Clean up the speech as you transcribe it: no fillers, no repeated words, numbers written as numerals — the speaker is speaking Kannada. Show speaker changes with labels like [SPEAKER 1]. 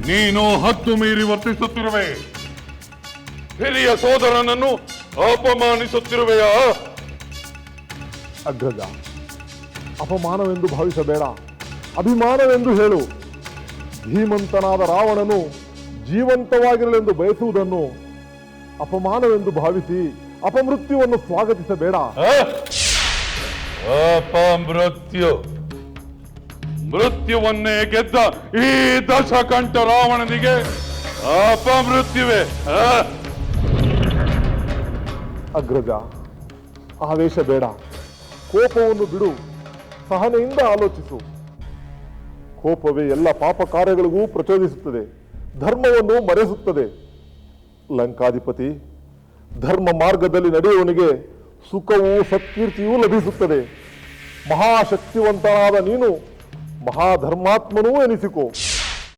[SPEAKER 1] ನೀನು ಹತ್ತು ಮೀರಿ ವರ್ತಿಸುತ್ತಿರುವೆ. ಹಿರಿಯ ಸೋದರನನ್ನು ಅಪಮಾನಿಸುತ್ತಿರುವೆಯಾ?
[SPEAKER 2] ಅಗ್ರಜ, ಅಪಮಾನವೆಂದು ಭಾವಿಸಬೇಡ, ಅಭಿಮಾನವೆಂದು ಹೇಳು. ಧೀಮಂತನಾದ ರಾವಣನು ಜೀವಂತವಾಗಿರಲೆಂದು ಬಯಸುವುದನ್ನು ಅಪಮಾನವೆಂದು ಭಾವಿಸಿ ಅಪಮೃತ್ಯುವನ್ನು ಸ್ವಾಗತಿಸಬೇಡ.
[SPEAKER 1] ಮೃತ್ಯುವನ್ನೇ ಗೆದ್ದ ಈ ದಶಕಂಠ ರಾವಣನಿಗೆ ಅಪಮೃತ್ಯುವೆ.
[SPEAKER 2] ಅಗ್ರಜ, ಆವೇಶ ಬೇಡ, ಕೋಪವನ್ನು ಬಿಡು, ಸಹನೆಯಿಂದ ಆಲೋಚಿಸು. ಕೋಪವೇ ಎಲ್ಲ ಪಾಪ ಕಾರ್ಯಗಳಿಗೂ ಪ್ರಚೋದಿಸುತ್ತದೆ, ಧರ್ಮವನ್ನು ಮರೆಸುತ್ತದೆ. ಲಂಕಾಧಿಪತಿ, ಧರ್ಮ ಮಾರ್ಗದಲ್ಲಿ ನಡೆಯುವವನಿಗೆ ಸುಖವೂ ಸತ್ಕೀರ್ತಿಯೂ ಲಭಿಸುತ್ತದೆ. ಮಹಾಶಕ್ತಿವಂತನಾದ ನೀನು ಮಹಾಧರ್ಮಾತ್ಮನೂ ಎನಿಸಿಕೋ.